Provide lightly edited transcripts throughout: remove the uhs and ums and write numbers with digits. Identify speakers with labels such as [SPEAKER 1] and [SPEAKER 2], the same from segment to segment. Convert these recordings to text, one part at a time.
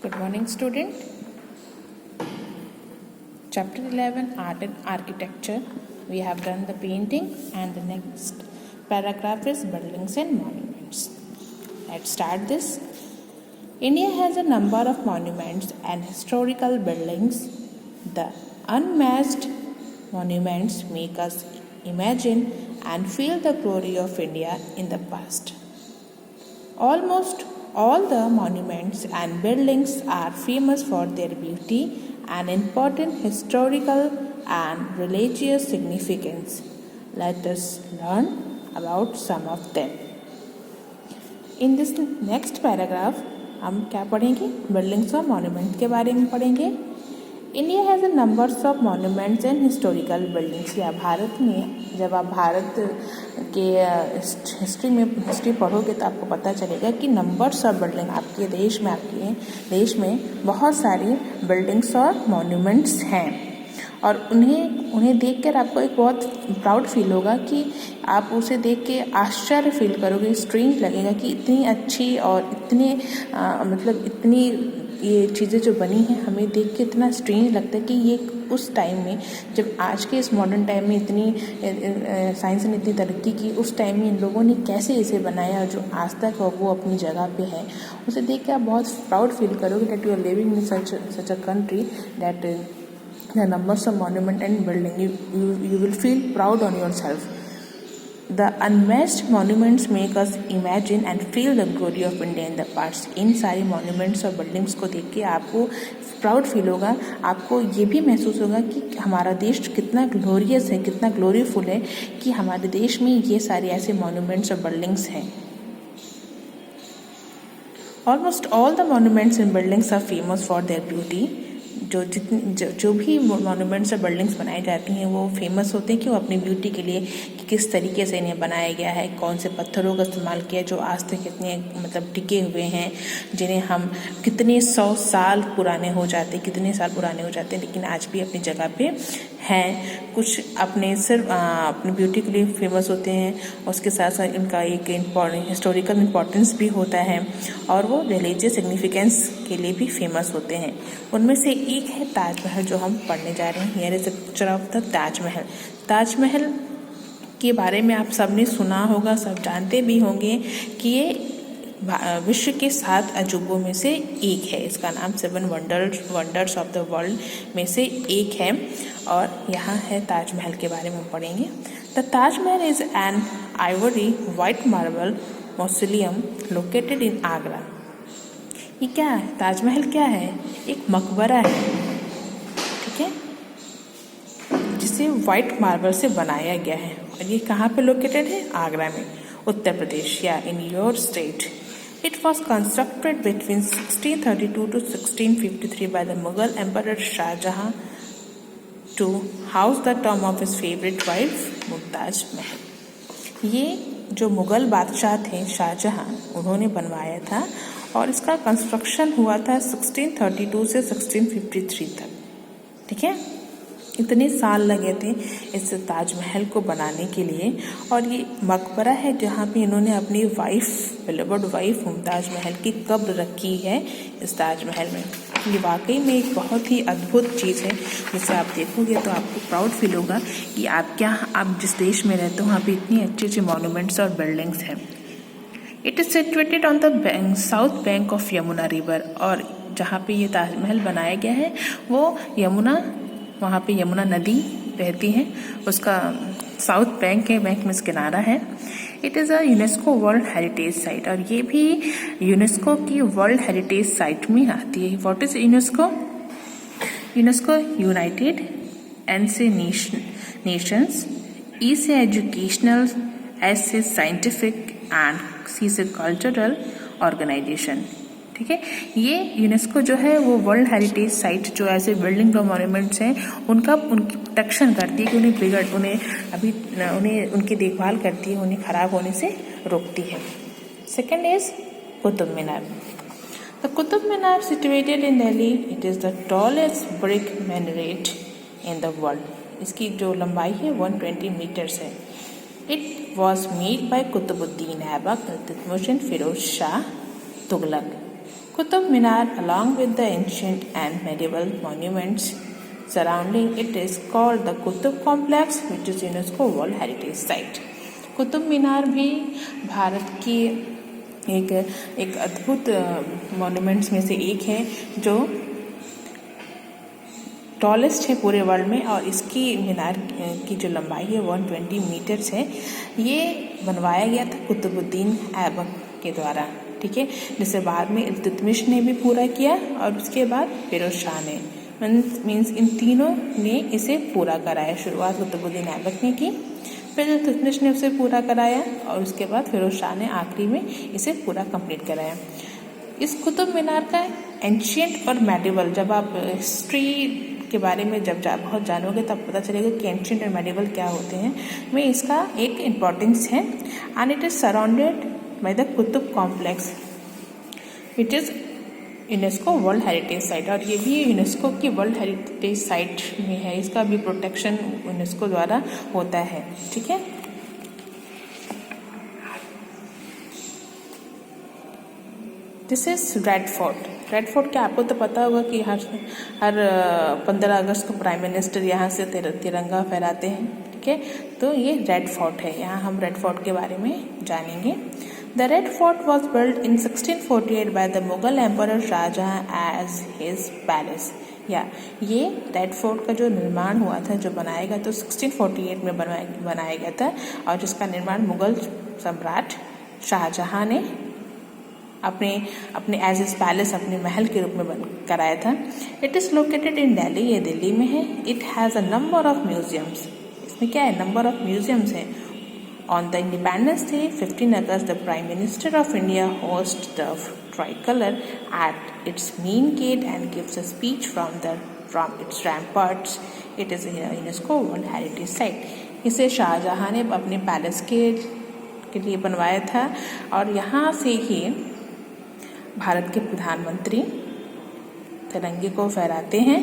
[SPEAKER 1] Good morning, student. Chapter 11, Art and Architecture. We have done the painting and the next paragraph is buildings and monuments. Let's start this. India has a number of monuments and historical buildings. The unmatched monuments make us imagine and feel the glory of India in the past. Almost all the monuments and buildings are famous for their beauty and important historical and religious significance. Let us learn about some of them. In this next paragraph, हम क्या पढ़ेंगे? Buildings और monument के बारे में पढ़ेंगे. India has a numbers of monuments and historical buildings. या भारत में जब आप भारत के हिस्ट्री पढ़ोगे तो आपको पता चलेगा कि नंबर्स ऑफ बिल्डिंग आपके देश में बहुत सारी बिल्डिंग्स और मॉन्यूमेंट्स हैं और उन्हें देखकर आपको एक बहुत प्राउड फील होगा कि आप उसे देख के आश्चर्य फील करोगे. स्ट्रेंज लगेगा कि इतनी अच्छी और इतनी ये चीज़ें जो बनी हैं हमें देख के इतना स्ट्रेंज लगता है कि ये उस टाइम में जब आज के इस मॉडर्न टाइम में इतनी साइंस ने इतनी तरक्की की, उस टाइम में इन लोगों ने कैसे इसे बनाया और जो आज तक वो अपनी जगह पे है उसे देख के आप बहुत प्राउड फील करोगे that you are living in such a country that the numbers of monument and building you will feel proud on yourself. The unmatched monuments make us imagine and feel the glory of India in the past. इन सारी monuments और buildings को देख के आपको proud feel होगा. आपको ये भी महसूस होगा कि हमारा देश कितना ग्लोरियस है, कितना ग्लोरीफुल है कि हमारे देश में ये सारे ऐसे monuments और buildings हैं. Almost all the monuments and buildings are famous for their beauty. जो भी मॉन्यूमेंट्स और बिल्डिंग्स बनाई जाती हैं वो फेमस होते हैं कि वो अपनी ब्यूटी के लिए कि किस तरीके से इन्हें बनाया गया है, कौन से पत्थरों का इस्तेमाल किया जो आज तक कितने टिके हुए हैं, जिन्हें हम कितने साल पुराने हो जाते हैं लेकिन आज भी अपनी जगह पे हैं. कुछ अपने सिर्फ अपनी ब्यूटी के लिए फेमस होते हैं, उसके साथ साथ इनका एक हिस्टोरिकल इम्पोर्टेंस भी होता है और वो रिलीजियस सिग्निफिकेंस के लिए भी फेमस होते हैं. उनमें से एक है ताजमहल जो हम पढ़ने जा रहे हैं. Here is a picture of the Taj Mahal. Taj Mahal के बारे में आप सबने सुना होगा, सब जानते भी होंगे कि ये विश्व के 7 अजूबों में से एक है. इसका नाम 7 वंडर्स ऑफ द वर्ल्ड में से एक है और यहाँ है ताजमहल के बारे में पढ़ेंगे. The Taj Mahal is an Ivory white marble mausoleum located in Agra. ये क्या है? ताजमहल क्या है? एक मकबरा है, ठीक है, जिसे वाइट मार्बल से बनाया गया है और ये कहाँ पे लोकेटेड है? आगरा में, उत्तर प्रदेश या in your state. It was constructed between 1632 to 1653 by the Mughal Emperor Shah Jahan to house the tomb of his favorite wife Mumtaz Mahal. ये जो मुग़ल बादशाह थे शाहजहां, उन्होंने बनवाया था और इसका कंस्ट्रक्शन हुआ था 1632 से 1653 तक. ठीक है, इतने साल लगे थे इस ताजमहल को बनाने के लिए और ये मकबरा है जहाँ पे इन्होंने अपनी बिलवर्ड वाइफ मुमताज महल की कब्र रखी है इस ताजमहल में. ये वाकई में एक बहुत ही अद्भुत चीज़ है जिसे आप देखोगे तो आपको प्राउड फील होगा कि आप जिस देश में रहते हो वहाँ पे इतनी अच्छी अच्छी मॉन्यूमेंट्स और बिल्डिंग्स हैं. It is situated on the south bank of Yamuna river. और जहाँ पे ये ताजमहल बनाया गया है वो वहाँ पे यमुना नदी रहती है, उसका साउथ बैंक है, बैंक में किनारा है. It is a UNESCO world heritage site और ये भी यूनेस्को की वर्ल्ड हेरिटेज साइट में आती है. What is UNESCO? UNESCO united nations is a educational, S a scientific and C से कल्चरल ऑर्गेनाइजेशन. ठीक है, ये यूनेस्को जो है वो वर्ल्ड हेरिटेज साइट जो ऐसे बिल्डिंग और मॉन्यूमेंट्स हैं उनकी प्रोटेक्शन करती है कि उनकी देखभाल करती है, उन्हें खराब होने से रोकती है. Second is Qutub Minar. The Qutub Minar situated in Delhi. It is the tallest brick minaret in the world. इसकी जो लंबाई है 120 मीटर्स है. It was made by Qutubuddin Aibak, Iltutmish, Firoz Shah Tughlaq. Qutub Minar, along with the ancient and medieval monuments surrounding it, is called the Qutub Complex, which is UNESCO World Heritage Site. Qutub Minar भी भारत की एक अद्भुत monuments में से एक है जो टॉलेस्ट है पूरे वर्ल्ड में, और इसकी मीनार की जो लंबाई है 120 मीटर्स है। ये बनवाया गया था कुतुबुद्दीन ऐबक के द्वारा, ठीक है, जिसे बाद में इल्तुतमिश ने भी पूरा किया और उसके बाद फिरोज शाह ने, मीन्स इन तीनों ने इसे पूरा कराया। शुरुआत कुतुबुद्दीन ऐबक ने की, फिर इल्तुतमिश ने उसे पूरा कराया और उसके बाद फिरोज शाह ने आखिरी में इसे पूरा कंप्लीट कराया। इस कुतुब मीनार का एंशियंट और मेडिवल, जब आप हिस्ट्री के बारे में जब बहुत जानोगे तब पता चलेगा कि एंशियंट और मेडिवल क्या होते हैं, में इसका एक इम्पॉर्टेंस है। And it is surrounded by the Qutub complex, it is UNESCO world heritage site, और ये भी यूनेस्को की वर्ल्ड हेरिटेज साइट में है। इसका भी प्रोटेक्शन यूनेस्को द्वारा होता है, ठीक है। This is red fort. Red fort क्या आपको तो पता होगा कि हर 15 अगस्त को प्राइम मिनिस्टर यहाँ से तिरंगा फहराते हैं, ठीक है। तो ये रेड फोर्ट है, यहाँ हम रेड फोर्ट के बारे में जानेंगे। The Red Fort was built in 1648 by the Mughal Emperor Shahjahan as his palace. ये रेड फोर्ट का जो निर्माण हुआ था, जो बनाया गया तो 1648 में बनाया गया था, और जिसका निर्माण मुगल सम्राट शाहजहां ने अपने एज इज पैलेस, अपने महल के रूप में कराया था। It is located in Delhi, ये दिल्ली में है। It has a number of museums, इसमें क्या है, नंबर ऑफ म्यूजियम्स है। On the Independence Day, 15 August, the Prime Minister of India hosts the tricolor at its main gate and gives a speech from its ramparts. It is a UNESCO World Heritage Site. इसे शाहजहां ने अपने palace के लिए बनवाया था, और यहाँ से ही भारत के प्रधानमंत्री तिरंगे को फहराते हैं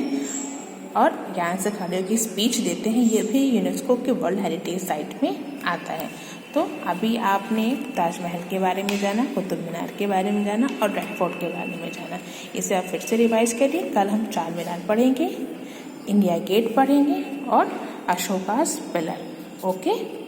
[SPEAKER 1] और यहाँ से खड़े होकर स्पीच देते हैं। ये भी यूनेस्को के वर्ल्ड हेरिटेज साइट में आता है। तो अभी आपने ताजमहल के बारे में जाना, कुतुब मीनार के बारे में जाना और रेड फोर्ट के बारे में जाना। इसे आप फिर से रिवाइज करिए। कल हम चार मीनार पढ़ेंगे, इंडिया गेट पढ़ेंगे और अशोकास पिलर। ओके।